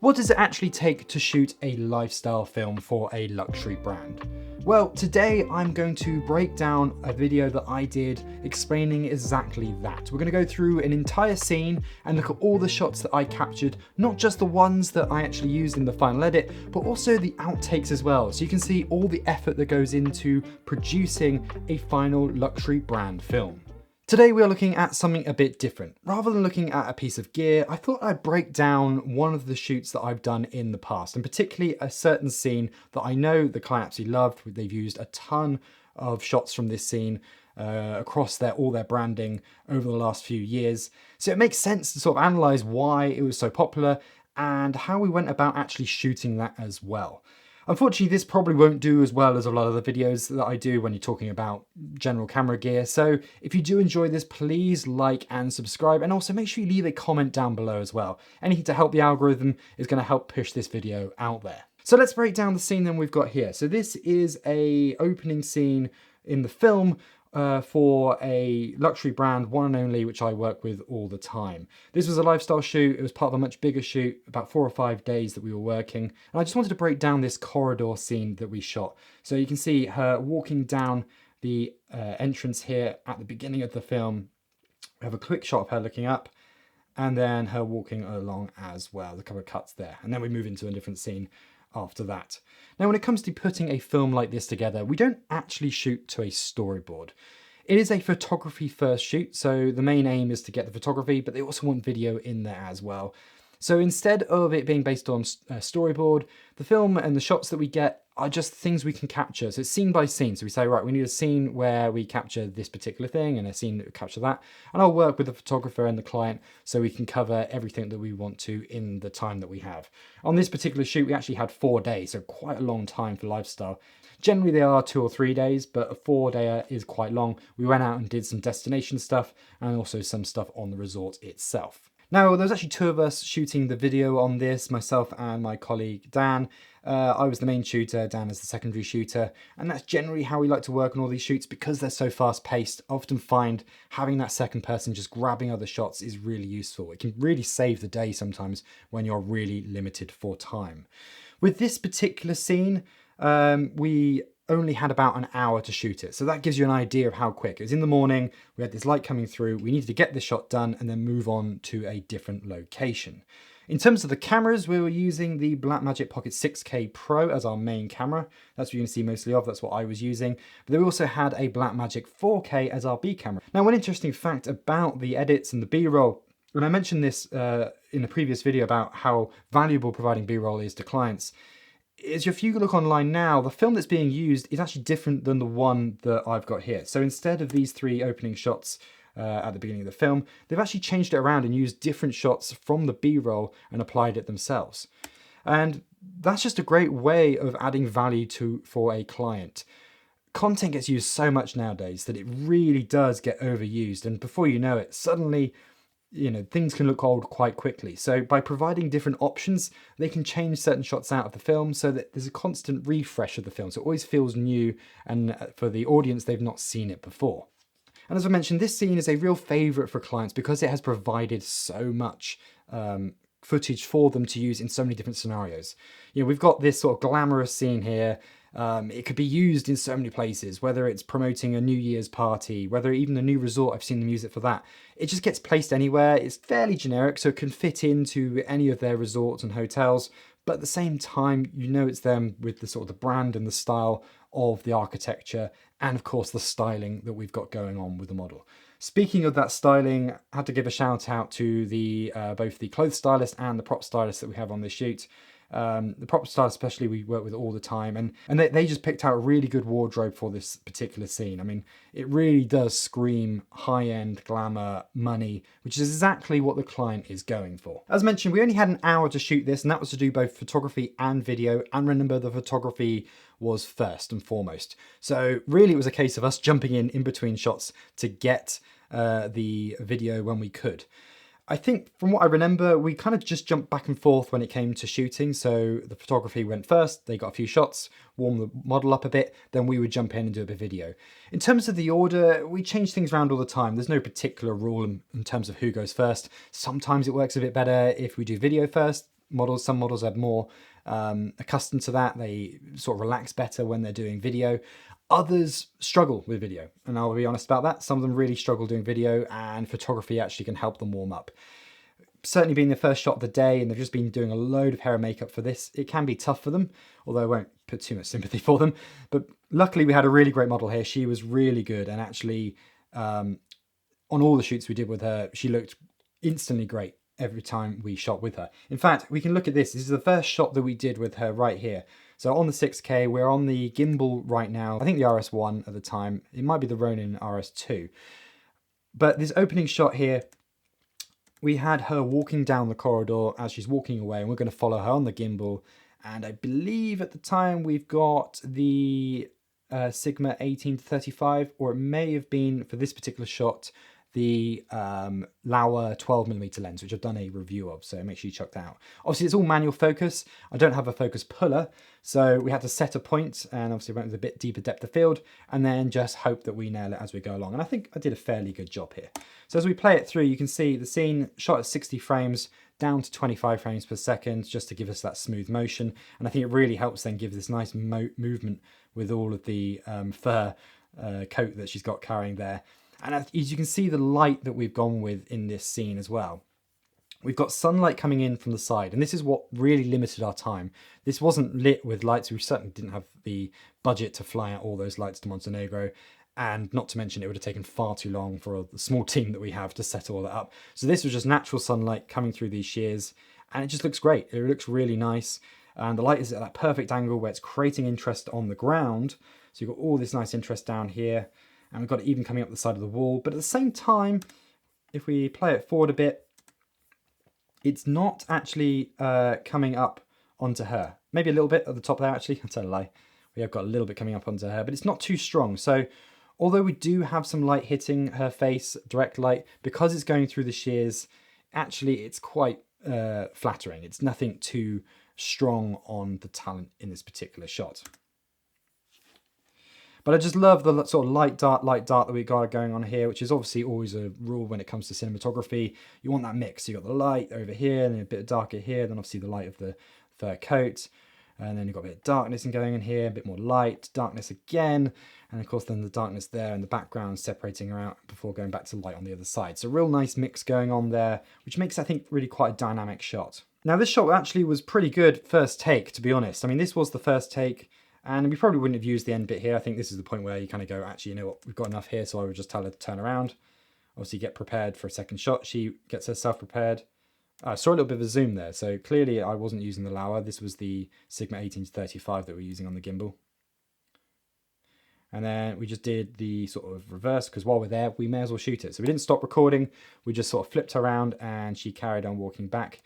What does it actually take to shoot a lifestyle film for a luxury brand? Well, today I'm going to break down a video that I did explaining exactly that. We're going to go through an entire scene and look at all the shots that I captured, not just the ones that I actually used in the final edit, but also the outtakes as well. So you can see all the effort that goes into producing a final luxury brand film. Today we are looking at something a bit different. Rather than looking at a piece of gear, I thought I'd break down one of the shoots that I've done in the past, and particularly a certain scene that I know the client absolutely loved. They've used a ton of shots from this scene across all their branding over the last few years. So it makes sense to sort of analyze why it was so popular and how we went about actually shooting that as well. Unfortunately, this probably won't do as well as a lot of the videos that I do when you're talking about general camera gear. So if you do enjoy this, please like and subscribe, and also make sure you leave a comment down below as well. Anything to help the algorithm is going to help push this video out there. So let's break down the scene then we've got here. So this is an opening scene in the film for a luxury brand, one and only, which I work with all the time. This was a lifestyle shoot. It was part of a much bigger shoot, about 4 or 5 days that we were working. And I just wanted to break down this corridor scene that we shot. So you can see her walking down the entrance here at the beginning of the film. We have a quick shot of her looking up and then her walking along as well. There's a couple of cuts there. And then we move into a different scene after that. Now, when it comes to putting a film like this together, we don't actually shoot to a storyboard. It is a photography first shoot, so the main aim is to get the photography, but they also want video in there as well. So instead of it being based on a storyboard, the film and the shots that we get are just things we can capture. So it's scene by scene. So we say, right, we need a scene where we capture this particular thing and a scene that we capture that. And I'll work with the photographer and the client so we can cover everything that we want to in the time that we have. On this particular shoot, we actually had 4 days, so quite a long time for lifestyle. Generally, they are 2 or 3 days, but a 4-day is quite long. We went out and did some destination stuff and also some stuff on the resort itself. Now, there was actually 2 of us shooting the video on this, myself and my colleague Dan. I was the main shooter, Dan is the secondary shooter, and that's generally how we like to work on all these shoots because they're so fast paced. I often find having that second person just grabbing other shots is really useful. It can really save the day sometimes when you're really limited for time. With this particular scene, we only had about an hour to shoot it. So that gives you an idea of how quick. It was in the morning, we had this light coming through, we needed to get the shot done and then move on to a different location. In terms of the cameras, we were using the Blackmagic Pocket 6K Pro as our main camera. That's what you're going to see mostly of, that's what I was using. But then we also had a Blackmagic 4K as our B camera. Now, one interesting fact about the edits and the B-roll, and I mentioned this in a previous video about how valuable providing B-roll is to clients, is if you look online now, the film that's being used is actually different than the one that I've got here. So instead of these 3 opening shots at the beginning of the film, they've actually changed it around and used different shots from the B-roll and applied it themselves. And that's just a great way of adding value for a client. Content gets used so much nowadays that it really does get overused, and before you know it, suddenly things can look old quite quickly. So by providing different options, they can change certain shots out of the film so that there's a constant refresh of the film. So it always feels new, and for the audience, they've not seen it before. And as I mentioned, this scene is a real favorite for clients because it has provided so much footage for them to use in so many different scenarios. We've got this sort of glamorous scene here. It could be used in so many places, whether it's promoting a New Year's party, whether even a new resort, I've seen them use it for that. It just gets placed anywhere. It's fairly generic, so it can fit into any of their resorts and hotels, but at the same time, it's them with the sort of the brand and the style of the architecture, and of course the styling that we've got going on with the model. Speaking of that styling, I had to give a shout out to both the clothes stylist and the prop stylist that we have on this shoot. The prop stylist especially we work with all the time, and they just picked out a really good wardrobe for this particular scene. I mean, it really does scream high-end glamour money, which is exactly what the client is going for. As mentioned, we only had an hour to shoot this, and that was to do both photography and video, and remember the photography was first and foremost. So really it was a case of us jumping in between shots to get the video when we could. I think from what I remember, we kind of just jumped back and forth when it came to shooting. So the photography went first, they got a few shots, warm the model up a bit, then we would jump in and do a bit of video. In terms of the order, we change things around all the time. There's no particular rule in terms of who goes first. Sometimes it works a bit better if we do video first. models. Some models are more accustomed to that. They sort of relax better when they're doing video. Others struggle with video, and I'll be honest about that. Some of them really struggle doing video, and photography actually can help them warm up. Certainly being the first shot of the day and they've just been doing a load of hair and makeup for this, it can be tough for them, although I won't put too much sympathy for them. But luckily we had a really great model here. She was really good, and actually on all the shoots we did with her, she looked instantly great every time we shot with her. In fact, we can look at this. This is the first shot that we did with her right here. So on the 6K, we're on the gimbal right now. I think the RS1 at the time. It might be the Ronin RS2. But this opening shot here, we had her walking down the corridor as she's walking away, and we're going to follow her on the gimbal. And I believe at the time we've got the Sigma 18-35, or it may have been, for this particular shot, the Laowa 12mm lens, which I've done a review of, so make sure you check that out. Obviously it's all manual focus. I don't have a focus puller, so we had to set a point, and obviously went with a bit deeper depth of field, and then just hope that we nail it as we go along. And I think I did a fairly good job here. So as we play it through, you can see the scene shot at 60 frames down to 25 frames per second, just to give us that smooth motion. And I think it really helps then give this nice movement with all of the fur coat that she's got carrying there. And as you can see, the light that we've gone with in this scene as well. We've got sunlight coming in from the side, and this is what really limited our time. This wasn't lit with lights. We certainly didn't have the budget to fly out all those lights to Montenegro, and not to mention it would have taken far too long for the small team that we have to set all that up. So this was just natural sunlight coming through these shears, and it just looks great. It looks really nice, and the light is at that perfect angle where it's creating interest on the ground. So you've got all this nice interest down here, and we've got it even coming up the side of the wall. But at the same time, if we play it forward a bit, it's not actually coming up onto her. Maybe a little bit at the top there, actually. I'll tell a lie. We have got a little bit coming up onto her, but it's not too strong. So although we do have some light hitting her face, direct light, because it's going through the shears, actually it's quite flattering. It's nothing too strong on the talent in this particular shot. But I just love the sort of light dark that we got going on here, which is obviously always a rule when it comes to cinematography. You want that mix. So you've got the light over here, and then a bit darker here, then obviously the light of the fur coat. And then you've got a bit of darkness going in here, a bit more light, darkness again. And of course then the darkness there in the background separating her out before going back to light on the other side. So a real nice mix going on there, which makes, I think, really quite a dynamic shot. Now this shot actually was pretty good first take, to be honest. I mean, this was the first take, and we probably wouldn't have used the end bit here. I think this is the point where you kind of go, actually, you know what, we've got enough here, so I would just tell her to turn around. Obviously get prepared for a second shot. She gets herself prepared. I saw a little bit of a zoom there, so clearly I wasn't using the Laowa. This was the Sigma 18-35 that we're using on the gimbal. And then we just did the sort of reverse, because while we're there, we may as well shoot it. So we didn't stop recording, we just sort of flipped around and she carried on walking back.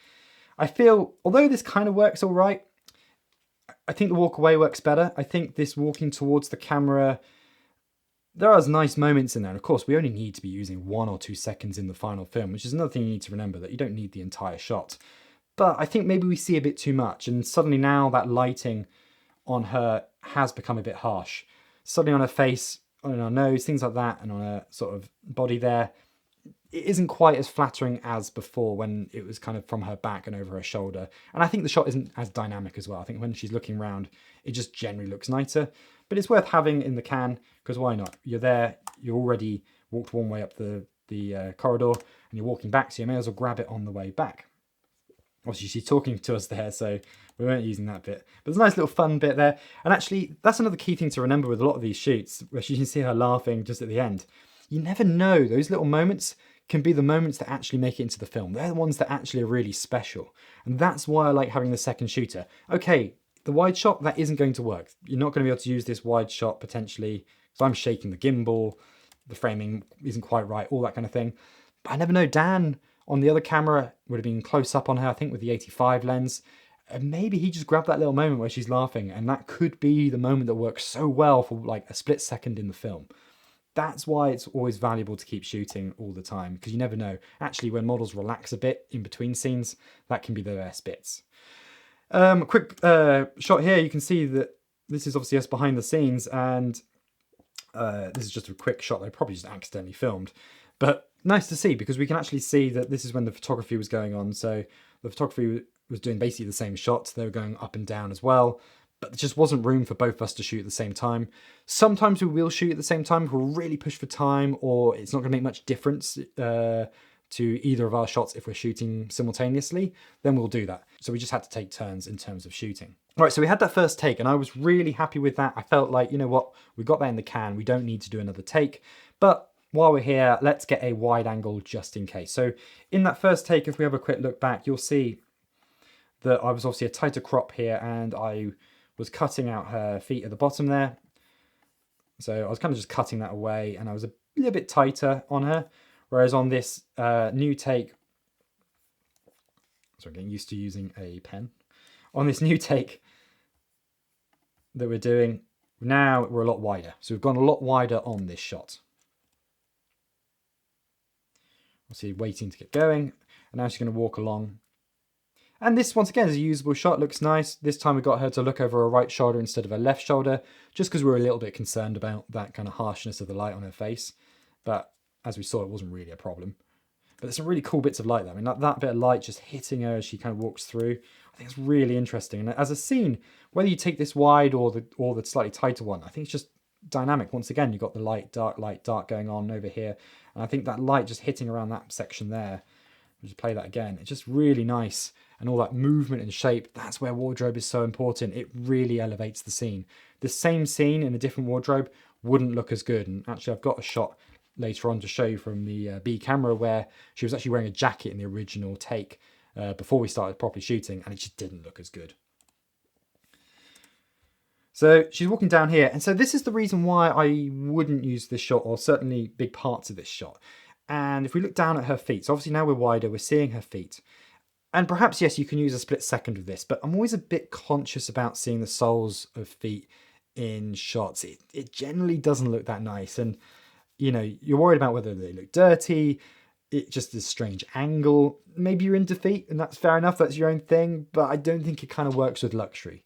I feel, although this kind of works all right, I think the walk away works better. I think this walking towards the camera, there are nice moments in there. And of course, we only need to be using 1 or 2 seconds in the final film, which is another thing you need to remember, that you don't need the entire shot. But I think maybe we see a bit too much, and suddenly now that lighting on her has become a bit harsh. Suddenly on her face, on her nose, things like that, and on her sort of body there, it isn't quite as flattering as before when it was kind of from her back and over her shoulder. And I think the shot isn't as dynamic as well. I think when she's looking around, it just generally looks nicer. But it's worth having in the can, because why not? You're there, you already walked one way up the corridor, and you're walking back, so you may as well grab it on the way back. Obviously, she's talking to us there, so we weren't using that bit. But there's a nice little fun bit there. And actually, that's another key thing to remember with a lot of these shoots, where you can see her laughing just at the end. You never know, those little moments can be the moments that actually make it into the film. They're the ones that actually are really special. And that's why I like having the second shooter. Okay, the wide shot, that isn't going to work. You're not going to be able to use this wide shot potentially, so I'm shaking the gimbal, the framing isn't quite right, all that kind of thing. But I never know, Dan on the other camera would have been close up on her, I think with the 85 lens. And maybe he just grabbed that little moment where she's laughing, and that could be the moment that works so well for like a split second in the film. That's why it's always valuable to keep shooting all the time, because you never know. Actually, when models relax a bit in between scenes, that can be the best bits. Quick shot here, you can see that this is obviously us behind the scenes, and this is just a quick shot they probably just accidentally filmed. But nice to see, because we can actually see that this is when the photography was going on. So the photography was doing basically the same shots. They were going up and down as well, but there just wasn't room for both of us to shoot at the same time. Sometimes we will shoot at the same time if we'll really push for time, or it's not going to make much difference to either of our shots if we're shooting simultaneously, then we'll do that. So we just had to take turns in terms of shooting. All right, so we had that first take and I was really happy with that. I felt like, you know what, we got that in the can. We don't need to do another take. But while we're here, let's get a wide angle just in case. So in that first take, if we have a quick look back, you'll see that I was obviously a tighter crop here and I was cutting out her feet at the bottom there. So I was kind of just cutting that away and I was a little bit tighter on her. Whereas on this new take, so I'm getting used to using a pen. On this new take that we're doing, now we're a lot wider. So we've gone a lot wider on this shot. Obviously waiting to get going. And now she's going to walk along. And this, once again, is a usable shot. Looks nice. This time we got her to look over her right shoulder instead of her left shoulder, just because we were a little bit concerned about that kind of harshness of the light on her face. But as we saw, it wasn't really a problem. But there's some really cool bits of light there. I mean, that bit of light just hitting her as she kind of walks through. I think it's really interesting. And as a scene, whether you take this wide or the slightly tighter one, I think it's just dynamic. Once again, you've got the light, dark going on over here. And I think that light just hitting around that section there, we'll just play that again. It's just really nice. And all that movement and shape, that's where wardrobe is so important. It really elevates the scene. The same scene in a different wardrobe wouldn't look as good. And actually, I've got a shot later on to show you from the B camera where she was actually wearing a jacket in the original take before we started properly shooting, and it just didn't look as good. So she's walking down here, and so this is the reason why I wouldn't use this shot, or certainly big parts of this shot. And if we look down at her feet, so obviously now we're wider, we're seeing her feet. And perhaps, yes, you can use a split second of this, but I'm always a bit conscious about seeing the soles of feet in shots. It generally doesn't look that nice, and you know, you're worried about whether they look dirty. It just is a strange angle. Maybe you're into feet, and that's fair enough. That's your own thing, but I don't think it kind of works with luxury.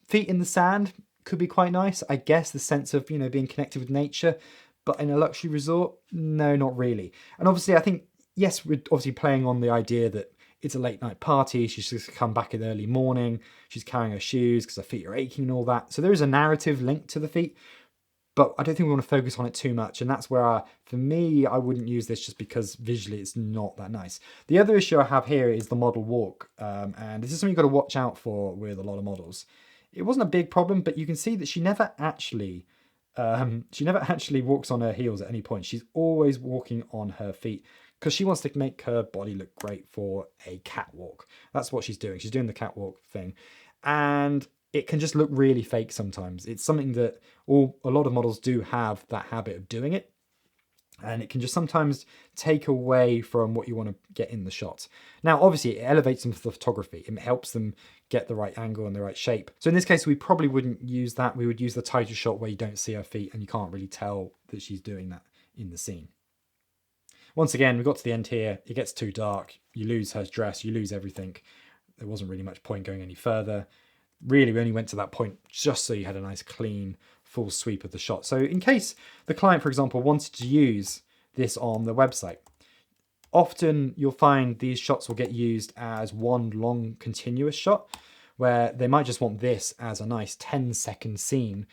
Feet in the sand could be quite nice. I guess the sense of, you know, being connected with nature, but in a luxury resort, no, not really. And obviously, I think, yes, we're obviously playing on the idea that it's a late night party. She's just come back in the early morning. She's carrying her shoes because her feet are aching and all that. So there is a narrative linked to the feet, but I don't think we want to focus on it too much. And that's where, for me, I wouldn't use this just because visually it's not that nice. The other issue I have here is the model walk. And this is something you've got to watch out for with a lot of models. It wasn't a big problem, but you can see that she never actually walks on her heels at any point. She's always walking on her feet because she wants to make her body look great for a catwalk. That's what she's doing. She's doing the catwalk thing. And it can just look really fake sometimes. It's something that a lot of models do have that habit of doing it. And it can just sometimes take away from what you want to get in the shot. Now, obviously, it elevates them for the photography. It helps them get the right angle and the right shape. So in this case, we probably wouldn't use that. We would use the tighter shot where you don't see her feet and you can't really tell that she's doing that in the scene. Once again, we got to the end here. It gets too dark. You lose her dress. You lose everything. There wasn't really much point going any further. Really, we only went to that point just so you had a nice clean full sweep of the shot. So in case the client, for example, wanted to use this on the website, often you'll find these shots will get used as one long continuous shot where they might just want this as a nice 10-second scene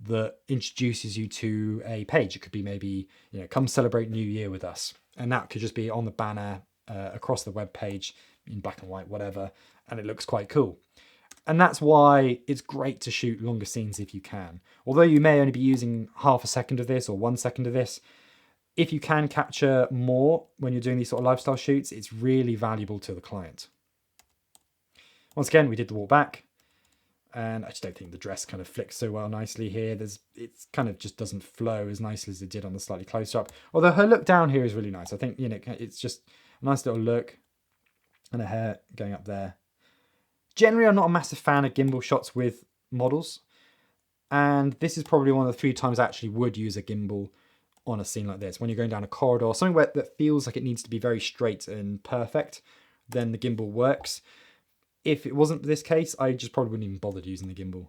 that introduces you to a page. It could be maybe, you know, come celebrate New Year with us. And that could just be on the banner across the web page in black and white, whatever. And it looks quite cool. And that's why it's great to shoot longer scenes if you can. Although you may only be using half a second of this or 1 second of this, if you can capture more when you're doing these sort of lifestyle shoots, it's really valuable to the client. Once again, we did the walk back. And I just don't think the dress kind of flicks so well nicely here. It kind of just doesn't flow as nicely as it did on the slightly closer up. Although her look down here is really nice. I think, you know, it's just a nice little look. And her hair going up there. Generally, I'm not a massive fan of gimbal shots with models. And this is probably one of the 3 times I actually would use a gimbal on a scene like this. When you're going down a corridor, something that feels like it needs to be very straight and perfect, then the gimbal works. If it wasn't this case, I just probably wouldn't even bother using the gimbal.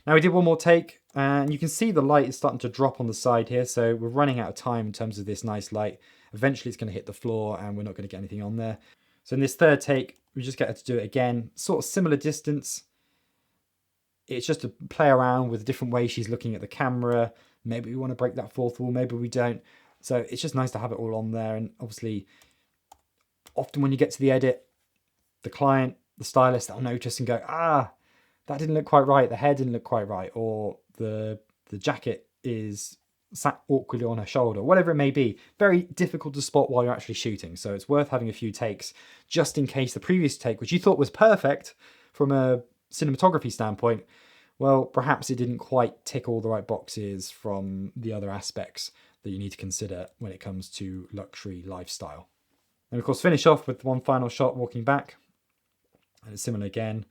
Now we did one more take, and you can see the light is starting to drop on the side here, so we're running out of time in terms of this nice light. Eventually it's going to hit the floor, and we're not going to get anything on there. So in this third take, we just get her to do it again, sort of similar distance. It's just to play around with different ways she's looking at the camera. Maybe we want to break that fourth wall, maybe we don't. So it's just nice to have it all on there. And obviously, often when you get to the edit, the client, the stylist, they'll notice and go, that didn't look quite right. The hair didn't look quite right. Or the jacket is sat awkwardly on her shoulder, whatever it may be. Very difficult to spot while you're actually shooting. So it's worth having a few takes just in case the previous take, which you thought was perfect from a cinematography standpoint, well, perhaps it didn't quite tick all the right boxes from the other aspects that you need to consider when it comes to luxury lifestyle. And of course, finish off with one final shot walking back. And it's similar again.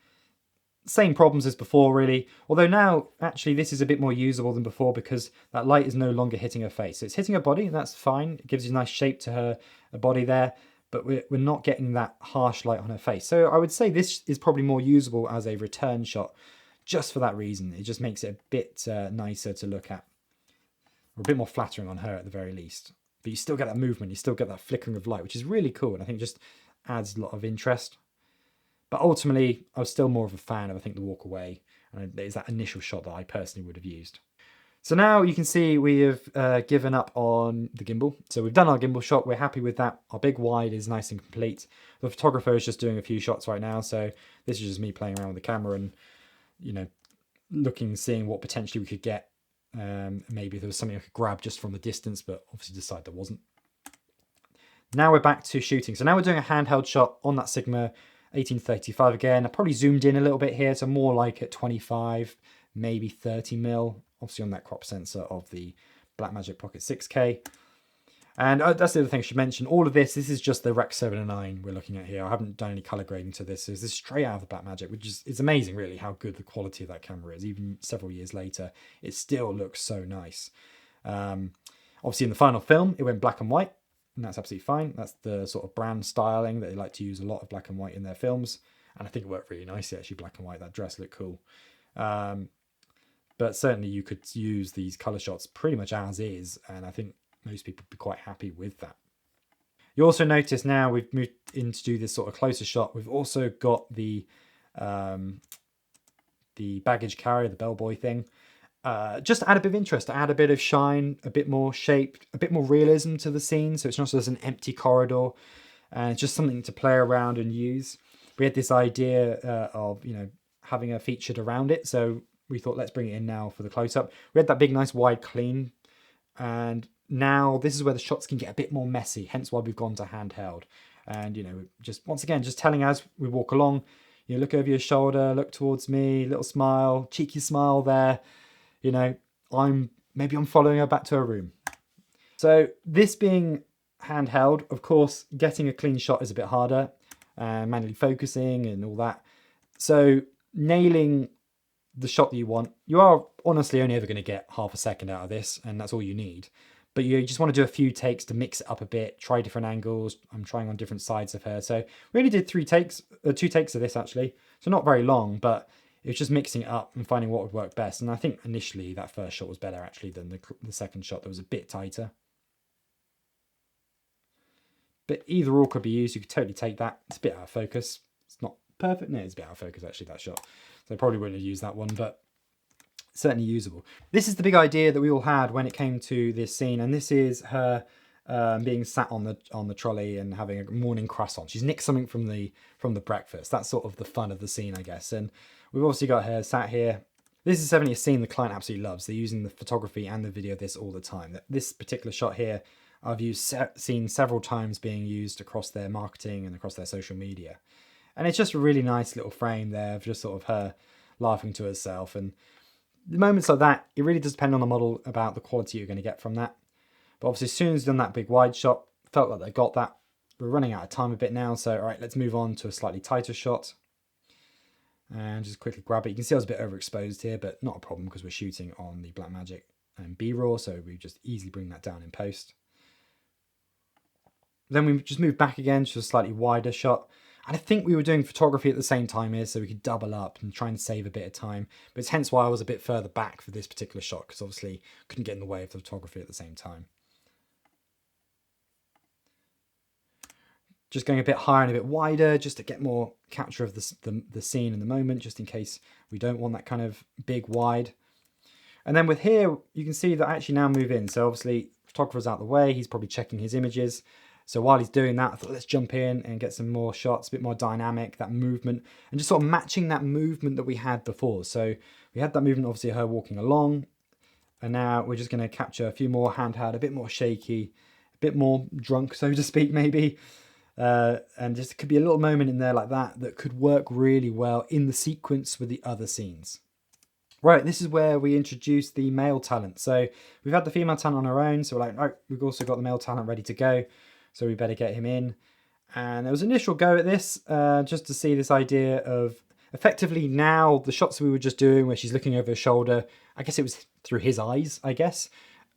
Same problems as before, really. Although now, actually, this is a bit more usable than before because that light is no longer hitting her face. So it's hitting her body, and that's fine. It gives you a nice shape to her body there, but we're not getting that harsh light on her face. So I would say this is probably more usable as a return shot just for that reason. It just makes it a bit nicer to look at, or a bit more flattering on her at the very least. But you still get that movement, you still get that flickering of light, which is really cool, and I think just adds a lot of interest. But ultimately, I was still more of a fan of, I think, the walk away. And there's that initial shot that I personally would have used. So now you can see we have given up on the gimbal. So we've done our gimbal shot. We're happy with that. Our big wide is nice and complete. The photographer is just doing a few shots right now. So this is just me playing around with the camera and, you know, looking, seeing what potentially we could get. Maybe there was something I could grab just from the distance, but obviously decided there wasn't. Now we're back to shooting. So now we're doing a handheld shot on that Sigma 1835 again. I probably zoomed in a little bit here, so more like at 25, maybe 30 mil, obviously on that crop sensor of the Blackmagic Pocket 6K. And that's the other thing I should mention. All of this is just the Rec 709 we're looking at here. I haven't done any color grading to this. So this is straight out of the Blackmagic, which is it's amazing really how good the quality of that camera is. Even several years later, it still looks so nice. Obviously in the final film, it went black and white. And that's absolutely fine. That's the sort of brand styling that they like to use a lot of black and white in their films. And I think it worked really nicely, actually, black and white. That dress looked cool. But certainly you could use these color shots pretty much as is. And I think most people would be quite happy with that. You also notice now we've moved in to do this sort of closer shot. We've also got the baggage carrier, the bellboy thing. Just to add a bit of interest, to add a bit of shine, a bit more shape, a bit more realism to the scene. So it's not just an empty corridor, and just something to play around and use. We had this idea of, you know, having her featured around it. So we thought, let's bring it in now for the close-up. We had that big, nice, wide clean. And now this is where the shots can get a bit more messy. Hence why we've gone to handheld. And, you know, just once again, just telling as we walk along, you look over your shoulder, look towards me, little smile, cheeky smile there. You know, maybe I'm following her back to her room. So this being handheld, of course, getting a clean shot is a bit harder, manually focusing and all that. So nailing the shot that you want, you are honestly only ever going to get half a second out of this, and that's all you need. But you just want to do a few takes to mix it up a bit, try different angles. I'm trying on different sides of her. So we only did 2 takes of this actually. So not very long, but it was just mixing it up and finding what would work best. And I think initially that first shot was better actually than the second shot that was a bit tighter. But either or could be used. You could totally take that. It's a bit out of focus. It's not perfect. No, it's a bit out of focus actually, that shot. So I probably wouldn't have used that one, but certainly usable. This is the big idea that we all had when it came to this scene. And this is her being sat on the trolley and having a morning croissant. She's nicked something from the breakfast. That's sort of the fun of the scene, I guess. And we've obviously got her sat here. This is definitely a scene the client absolutely loves. They're using the photography and the video of this all the time. This particular shot here, I've seen several times being used across their marketing and across their social media. And it's just a really nice little frame there of just sort of her laughing to herself. And the moments like that, it really does depend on the model about the quality you're going to get from that. But obviously as soon as done that big wide shot, felt like they got that. We're running out of time a bit now. So all right, let's move on to a slightly tighter shot. And just quickly grab it. You can see I was a bit overexposed here, but not a problem because we're shooting on the Blackmagic and B-RAW, so we just easily bring that down in post. Then we just move back again to a slightly wider shot. And I think we were doing photography at the same time here, so we could double up and try and save a bit of time. But it's hence why I was a bit further back for this particular shot, because obviously couldn't get in the way of the photography at the same time. just going a bit higher and a bit wider just to get more capture of the scene in the moment, just in case we don't want that kind of big wide. And then with here, you can see that I actually now move in. So obviously, photographer's out the way. He's probably checking his images. So while he's doing that, I thought, let's jump in and get some more shots, a bit more dynamic, that movement, and just sort of matching that movement that we had before. So we had that movement, obviously, her walking along. And now we're just going to capture a few more handheld, a bit more shaky, a bit more drunk, so to speak, maybe. And just could be a little moment in there like that that could work really well in the sequence with the other scenes. Right, this is where we introduce the male talent. So we've had the female talent on our own, so we're like, oh, we've also got the male talent ready to go, so we better get him in. And there was an initial go at this, just to see this idea of effectively now the shots we were just doing where she's looking over her shoulder, I guess it was through his eyes, I guess.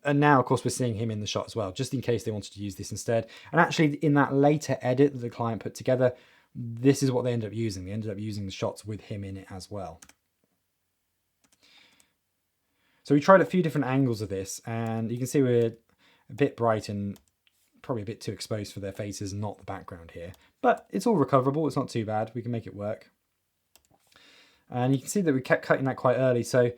And now, of course, we're seeing him in the shot as well, just in case they wanted to use this instead. And actually, in that later edit that the client put together, this is what they ended up using. They ended up using the shots with him in it as well. So we tried a few different angles of this, and you can see we're a bit bright and probably a bit too exposed for their faces, not the background here. But it's all recoverable. It's not too bad. We can make it work. And you can see that we kept cutting that quite early. So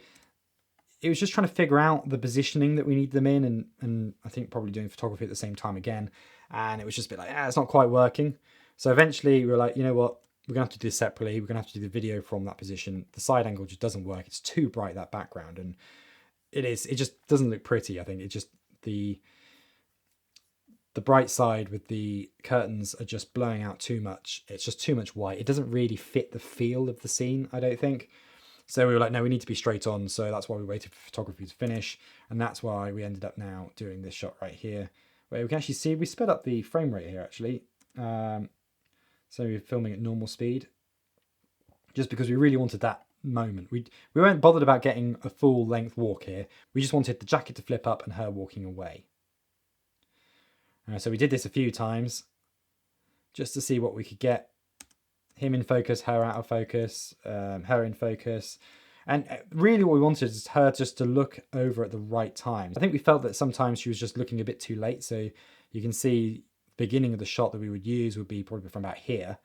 it was just trying to figure out the positioning that we need them in, and I think probably doing photography at the same time again. And it was just a bit like, it's not quite working. So eventually we were like, you know what? We're going to have to do this separately. We're going to have to do the video from that position. The side angle just doesn't work. It's too bright, that background. And it just doesn't look pretty. I think it just, the bright side with the curtains are just blowing out too much. It's just too much white. It doesn't really fit the feel of the scene, I don't think. So we were like, no, we need to be straight on. So that's why we waited for photography to finish. And that's why we ended up now doing this shot right here, where we can actually see, we sped up the frame rate here actually. So we're filming at normal speed, just because we really wanted that moment. We weren't bothered about getting a full length walk here. We just wanted the jacket to flip up and her walking away. So we did this a few times just to see what we could get. Him in focus, her out of focus, her in focus. And really what we wanted is her just to look over at the right time. I think we felt that sometimes she was just looking a bit too late. So you can see the beginning of the shot that we would use would be probably from about here.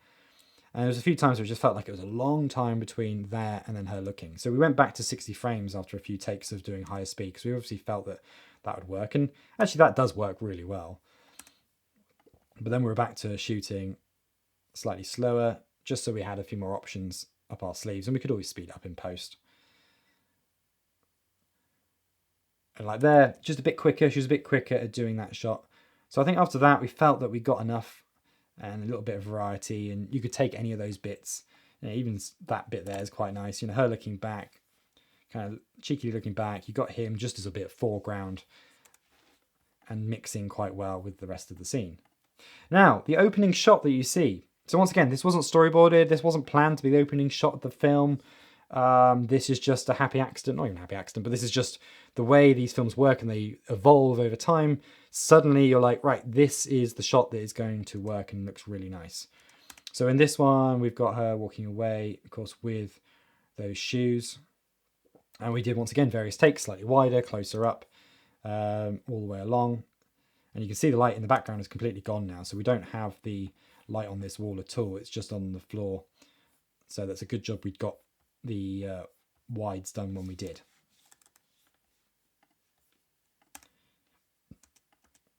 And there was a few times where it just felt like it was a long time between there and then her looking. So we went back to 60 frames after a few takes of doing higher speed, because we obviously felt that that would work. And actually that does work really well. But then we're back to shooting slightly slower, just so we had a few more options up our sleeves, and we could always speed up in post. And like there, just a bit quicker. She was a bit quicker at doing that shot. So I think after that, we felt that we got enough and a little bit of variety, and you could take any of those bits. You know, even that bit there is quite nice. You know, her looking back, kind of cheekily looking back. You got him just as a bit of foreground and mixing quite well with the rest of the scene. Now, the opening shot that you see. So once again, this wasn't storyboarded. This wasn't planned to be the opening shot of the film. This is just a happy accident. Not even a happy accident, but this is just the way these films work and they evolve over time. Suddenly you're like, right, this is the shot that is going to work and looks really nice. So in this one, we've got her walking away, of course, with those shoes. And we did, once again, various takes, slightly wider, closer up, all the way along. And you can see the light in the background is completely gone now. So we don't have the light on this wall at all. It's just on the floor. So that's a good job we'd got the wides done when we did.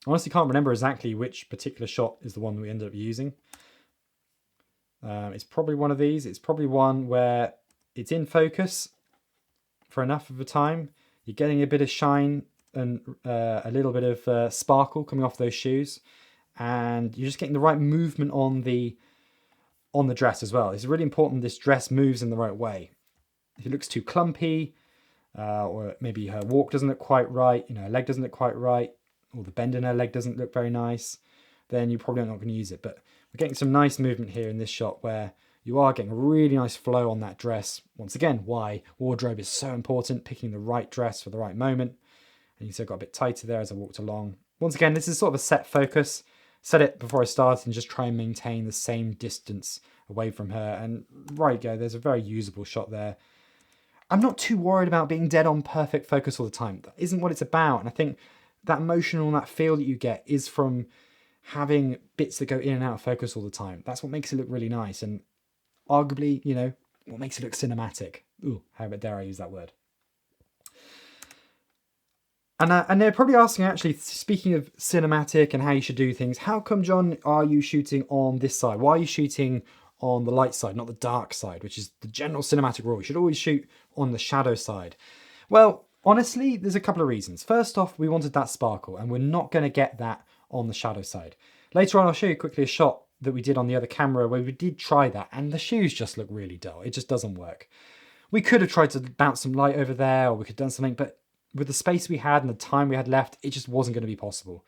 I honestly can't remember exactly which particular shot is the one we ended up using. It's probably one of these. It's probably one where it's in focus for enough of a time. You're getting a bit of shine and a little bit of sparkle coming off those shoes, and you're just getting the right movement on the dress as well. It's really important this dress moves in the right way. If it looks too clumpy, or maybe her walk doesn't look quite right, you know, her leg doesn't look quite right, or the bend in her leg doesn't look very nice, then you're probably not going to use it. But we're getting some nice movement here in this shot where you are getting a really nice flow on that dress. Once again, why wardrobe is so important, picking the right dress for the right moment. And you see I got a bit tighter there as I walked along. Once again, this is sort of a set focus. Set it before I started and just try and maintain the same distance away from her. And right go, there's a very usable shot there. I'm not too worried about being dead on perfect focus all the time. That isn't what it's about. And I think that emotional and that feel that you get is from having bits that go in and out of focus all the time. That's what makes it look really nice, and arguably, you know, what makes it look cinematic. Ooh, how dare I use that word? And they're probably asking, actually, speaking of cinematic and how you should do things, how come, John, are you shooting on this side? Why are you shooting on the light side, not the dark side, which is the general cinematic rule? You should always shoot on the shadow side. Well, honestly, there's a couple of reasons. First off, we wanted that sparkle, and we're not going to get that on the shadow side. Later on, I'll show you quickly a shot that we did on the other camera where we did try that, and the shoes just look really dull. It just doesn't work. We could have tried to bounce some light over there, or we could have done something, but with the space we had and the time we had left, it just wasn't going to be possible.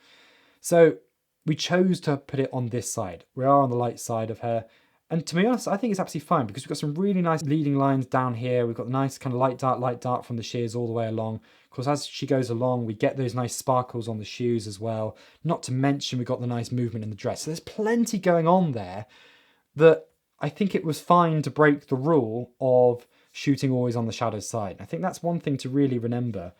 So we chose to put it on this side. We are on the light side of her. And to be honest, I think it's absolutely fine because we've got some really nice leading lines down here. We've got the nice kind of light dark from the shears all the way along. Of course, as she goes along, we get those nice sparkles on the shoes as well. Not to mention we've got the nice movement in the dress. So there's plenty going on there that I think it was fine to break the rule of shooting always on the shadow side. I think that's one thing to really remember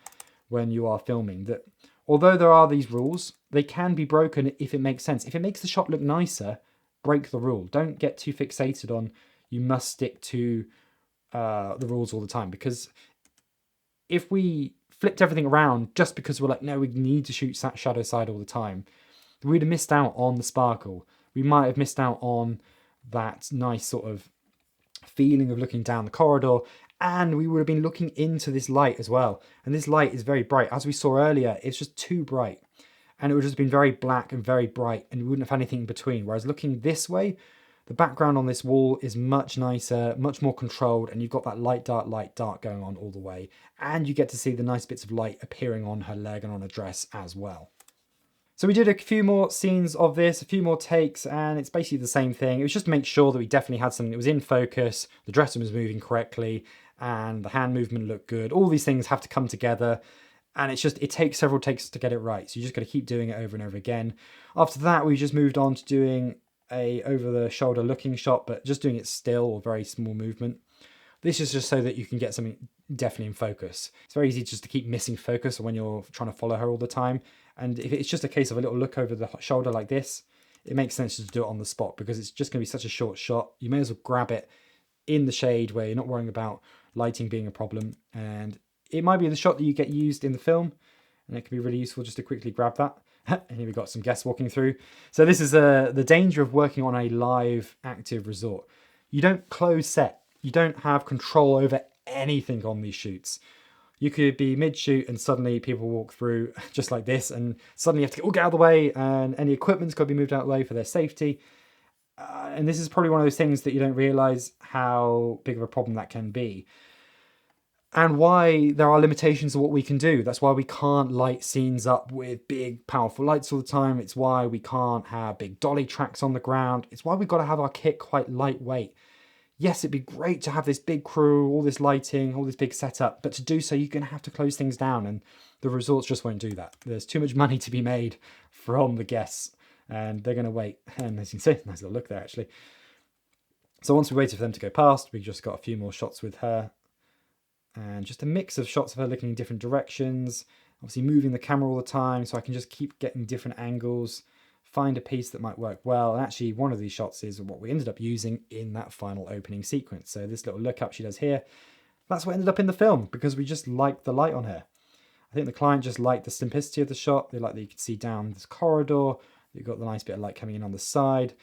when you are filming, that although there are these rules, they can be broken if it makes sense. If it makes the shot look nicer, break the rule. Don't get too fixated on you must stick to the rules all the time, because if we flipped everything around just because we're like, no, we need to shoot shadow side all the time, we'd have missed out on the sparkle. We might have missed out on that nice sort of feeling of looking down the corridor, and we would have been looking into this light as well. And this light is very bright. As we saw earlier, it's just too bright. And it would have just been very black and very bright, and we wouldn't have had anything in between. Whereas looking this way, the background on this wall is much nicer, much more controlled, and you've got that light dark going on all the way. And you get to see the nice bits of light appearing on her leg and on her dress as well. So we did a few more scenes of this, a few more takes, and it's basically the same thing. It was just to make sure that we definitely had something that was in focus, the dress was moving correctly, and the hand movement looked good. All these things have to come together, and it takes several takes to get it right. So you just got to keep doing it over and over again. After that, we just moved on to doing a over-the-shoulder looking shot, but just doing it still, or very small movement. This is just so that you can get something definitely in focus. It's very easy just to keep missing focus when you're trying to follow her all the time. And if it's just a case of a little look over the shoulder like this, it makes sense to do it on the spot, because it's just going to be such a short shot. You may as well grab it in the shade where you're not worrying about lighting being a problem. And it might be the shot that you get used in the film, and it can be really useful just to quickly grab that. And here we've got some guests walking through. So this is the danger of working on a live active resort. You don't close set. You don't have control over anything on these shoots. You could be mid-shoot and suddenly people walk through just like this, and suddenly you have to get out of the way, and any equipment's got to be moved out of the way for their safety. And this is probably one of those things that you don't realise how big of a problem that can be. And why there are limitations of what we can do. That's why we can't light scenes up with big, powerful lights all the time. It's why we can't have big dolly tracks on the ground. It's why we've got to have our kit quite lightweight. Yes, it'd be great to have this big crew, all this lighting, all this big setup, but to do so, you're going to have to close things down, and the resorts just won't do that. There's too much money to be made from the guests, and they're going to wait. And as you can see, nice little look there, actually. So once we waited for them to go past, we just got a few more shots with her, and just a mix of shots of her looking in different directions, obviously moving the camera all the time, so I can just keep getting different angles, find a piece that might work well. And actually one of these shots is what we ended up using in that final opening sequence. So this little look up she does here, that's what ended up in the film, because we just liked the light on her. I think the client just liked the simplicity of the shot. They liked that you could see down this corridor, you've got the nice bit of light coming in on the side.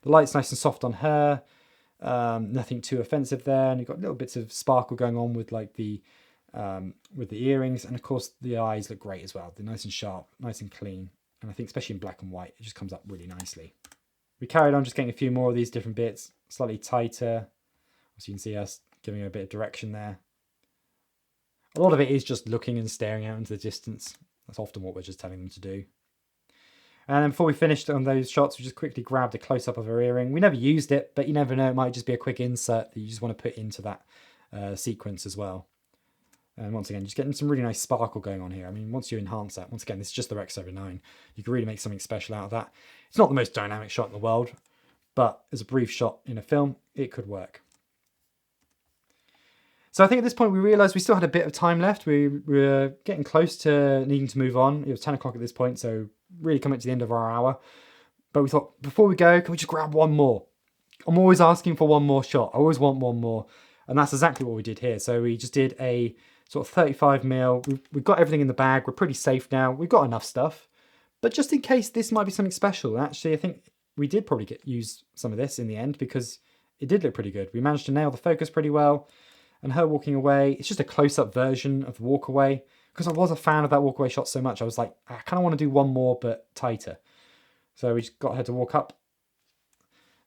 The light's nice and soft on her, nothing too offensive there, and you've got little bits of sparkle going on with like the earrings, and of course the eyes look great as well. They're nice and sharp, nice and clean. And I think especially in black and white, it just comes up really nicely. We carried on just getting a few more of these different bits, slightly tighter. As you can see us giving her a bit of direction there. A lot of it is just looking and staring out into the distance. That's often what we're just telling them to do. And then before we finished on those shots, we just quickly grabbed a close-up of her earring. We never used it, but you never know, it might just be a quick insert that you just want to put into that sequence as well. And once again, just getting some really nice sparkle going on here. I mean, once you enhance that, once again, this is just the Rec 79. You can really make something special out of that. It's not the most dynamic shot in the world, but as a brief shot in a film, it could work. So I think at this point we realised we still had a bit of time left. We were getting close to needing to move on. It was 10 o'clock at this point, so really coming to the end of our hour. But we thought, before we go, can we just grab one more? I'm always asking for one more shot. I always want one more. And that's exactly what we did here. So we just did a sort of 35mm. We've got everything in the bag. We're pretty safe now. We've got enough stuff. But just in case this might be something special. And actually, I think we did probably use some of this in the end because it did look pretty good. We managed to nail the focus pretty well. And her walking away, it's just a close-up version of the walk away. Because I was a fan of that walk away shot so much, I was like, I kind of want to do one more, but tighter. So we just got her to walk up.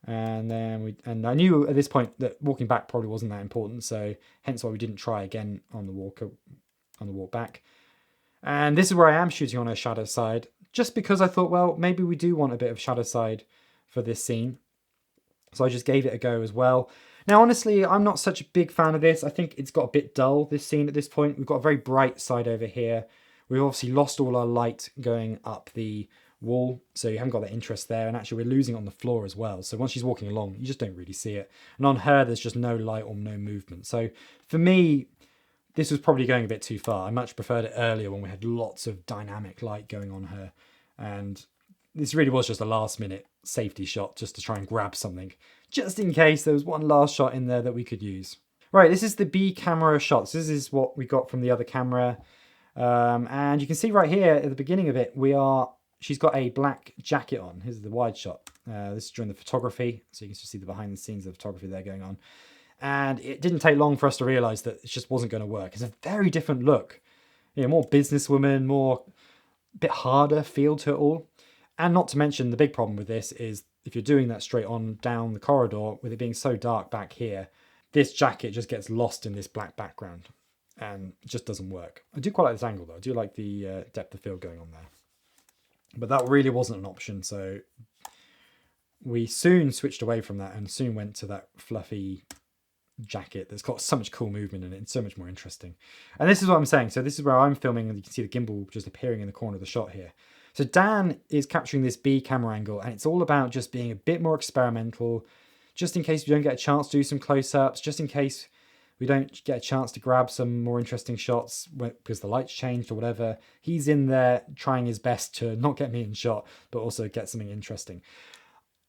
And then I knew at this point that walking back probably wasn't that important, so hence why we didn't try again on the walk back. And this is where I am shooting on her shadow side, just because I thought, well, maybe we do want a bit of shadow side for this scene. So I just gave it a go as well. Now, honestly, I'm not such a big fan of this. I think it's got a bit dull, this scene at this point. We've got a very bright side over here. We've obviously lost all our light going up the wall, so you haven't got that interest there, and actually we're losing it on the floor as well. So once she's walking along, you just don't really see it. And on her, there's just no light or no movement. So for me, this was probably going a bit too far. I much preferred it earlier when we had lots of dynamic light going on her. And this really was just a last minute safety shot just to try and grab something, just in case there was one last shot in there that we could use. Right, this is the B camera shots. This is what we got from the other camera. And you can see right here at the beginning of it, she's got a black jacket on. Here's the wide shot. This is during the photography, so you can just see the behind the scenes of the photography there going on. And it didn't take long for us to realize that it just wasn't going to work. It's a very different look. You know, more businesswoman, more bit harder feel to it all. And not to mention, the big problem with this is if you're doing that straight on down the corridor, with it being so dark back here, this jacket just gets lost in this black background and it just doesn't work. I do quite like this angle though. I do like the depth of field going on there. But that really wasn't an option, so we soon switched away from that and soon went to that fluffy jacket that's got so much cool movement in it and so much more interesting. And this is what I'm saying. So this is where I'm filming, and you can see the gimbal just appearing in the corner of the shot here. So Dan is capturing this B camera angle, and it's all about just being a bit more experimental, just in case we don't get a chance to do some close-ups, just in case we don't get a chance to grab some more interesting shots because the light's changed or whatever. He's in there trying his best to not get me in shot, but also get something interesting.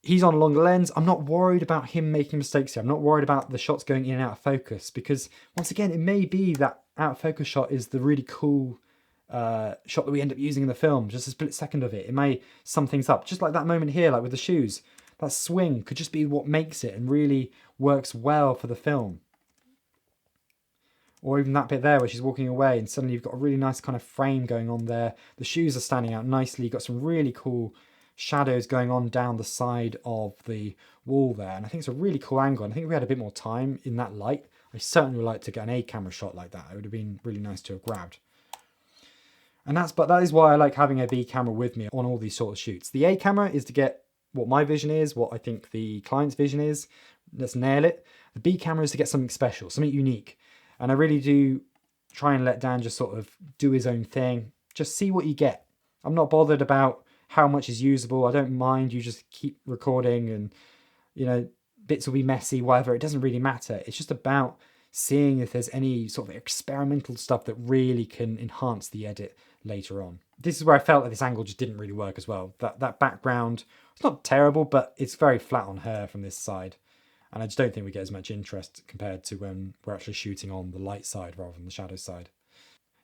He's on a longer lens. I'm not worried about him making mistakes here. I'm not worried about the shots going in and out of focus because, once again, it may be that out of focus shot is the really cool shot that we end up using in the film, just a split second of it. It may sum things up, just like that moment here, like with the shoes. That swing could just be what makes it and really works well for the film. Or even that bit there where she's walking away and suddenly you've got a really nice kind of frame going on there. The shoes are standing out nicely. You've got some really cool shadows going on down the side of the wall there. And I think it's a really cool angle. And I think if we had a bit more time in that light, I certainly would like to get an A camera shot like that. It would have been really nice to have grabbed. And that is why I like having a B camera with me on all these sort of shoots. The A camera is to get what my vision is, what I think the client's vision is. Let's nail it. The B camera is to get something special, something unique. And I really do try and let Dan just sort of do his own thing. Just see what you get. I'm not bothered about how much is usable. I don't mind. You just keep recording and, you know, bits will be messy, whatever. It doesn't really matter. It's just about seeing if there's any sort of experimental stuff that really can enhance the edit later on. This is where I felt that this angle just didn't really work as well. That background, it's not terrible, but it's very flat on her from this side. And I just don't think we get as much interest compared to when we're actually shooting on the light side rather than the shadow side.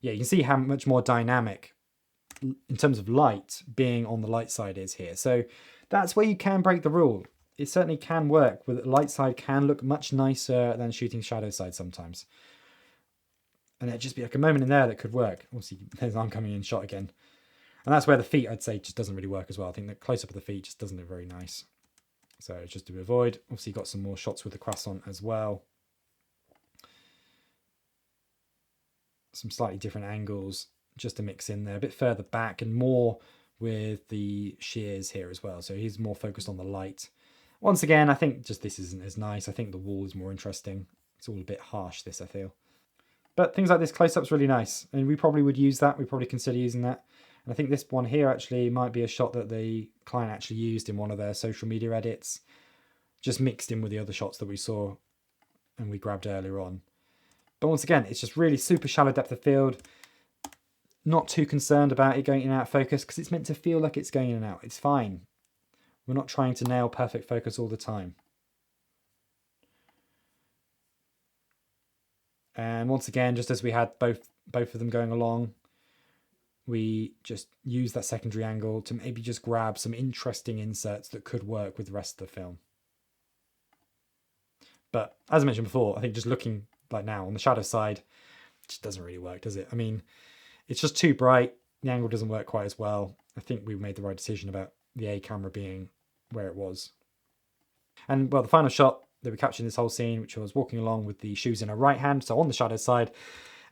Yeah, you can see how much more dynamic in terms of light being on the light side is here. So that's where you can break the rule. It certainly can work. With the light side can look much nicer than shooting shadow side sometimes. And it'd just be like a moment in there that could work. Obviously, there's arm coming in shot again. And that's where the feet, I'd say, just doesn't really work as well. I think the close-up of the feet just doesn't look very nice. So just to avoid. Obviously, got some more shots with the croissant as well. Some slightly different angles just to mix in there. A bit further back and more with the shears here as well. So he's more focused on the light. Once again, I think just this isn't as nice. I think the wall is more interesting. It's all a bit harsh, this, I feel. But things like this close-up's really nice. And we probably would use that. We probably consider using that. And I think this one here actually might be a shot that the client actually used in one of their social media edits, just mixed in with the other shots that we saw and we grabbed earlier on. But once again, it's just really super shallow depth of field. Not too concerned about it going in and out of focus because it's meant to feel like it's going in and out. It's fine. We're not trying to nail perfect focus all the time. And once again, just as we had both of them going along, we just use that secondary angle to maybe just grab some interesting inserts that could work with the rest of the film. But as I mentioned before, I think just looking like now on the shadow side, it just doesn't really work, does it? I mean, it's just too bright. The angle doesn't work quite as well. I think we made the right decision about the A camera being where it was. And well, the final shot that we captured in this whole scene, which was walking along with the shoes in her right hand, so on the shadow side.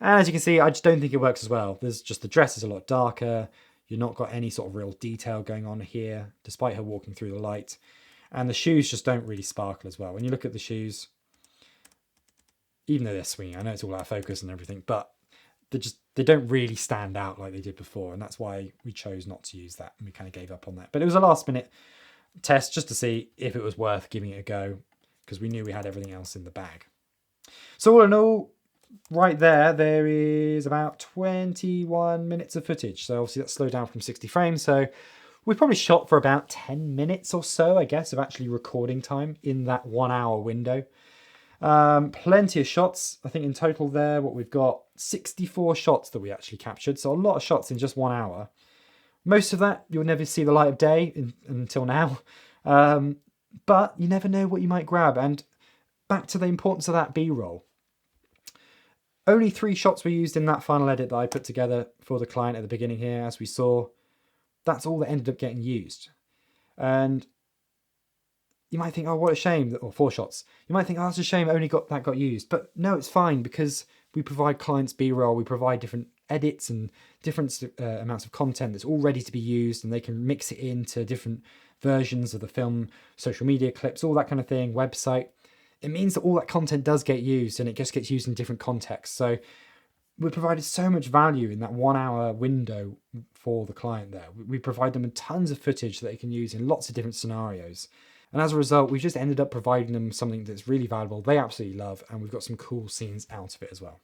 And as you can see, I just don't think it works as well. There's just the dress is a lot darker. You've not got any sort of real detail going on here, despite her walking through the light. And the shoes just don't really sparkle as well. When you look at the shoes, even though they're swinging, I know it's all out of focus and everything, but they don't really stand out like they did before. And that's why we chose not to use that. And we kind of gave up on that. But it was a last minute test just to see if it was worth giving it a go, because we knew we had everything else in the bag. So all in all, right there is about 21 minutes of footage. So obviously that's slowed down from 60 frames. So we probably shot for about 10 minutes or so, I guess, of actually recording time in that 1 hour window. Plenty of shots. I think in total there, what we've got 64 shots that we actually captured. So a lot of shots in just 1 hour. Most of that you'll never see the light of day until now. But you never know what you might grab. And back to the importance of that B-roll. Only 3 shots were used in that final edit that I put together for the client at the beginning here, as we saw. That's all that ended up getting used. And you might think, oh, what a shame, or 4 shots. You might think, oh, it's a shame only got used. But no, it's fine, because we provide clients B-roll, we provide different edits and different amounts of content that's all ready to be used, and they can mix it into different versions of the film, social media clips, all that kind of thing, website. It means that all that content does get used, and it just gets used in different contexts. So we provided so much value in that 1 hour window for the client there. We provide them with tons of footage that they can use in lots of different scenarios. And as a result, we've just ended up providing them something that's really valuable, they absolutely love, and we've got some cool scenes out of it as well.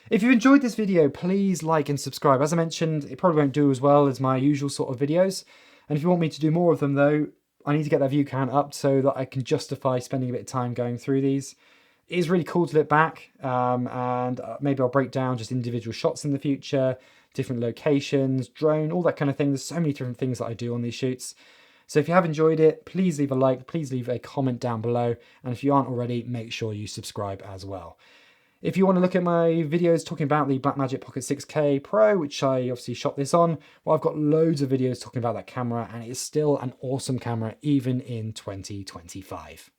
If you enjoyed this video, please like and subscribe. As I mentioned, it probably won't do as well as my usual sort of videos. And if you want me to do more of them though, I need to get that view count up so that I can justify spending a bit of time going through these. It is really cool to look back, and maybe I'll break down just individual shots in the future, different locations, drone, all that kind of thing. There's so many different things that I do on these shoots. So if you have enjoyed it, please leave a like, please leave a comment down below. And if you aren't already, make sure you subscribe as well. If you want to look at my videos talking about the Blackmagic Pocket 6K Pro, which I obviously shot this on, well, I've got loads of videos talking about that camera, and it is still an awesome camera even in 2025.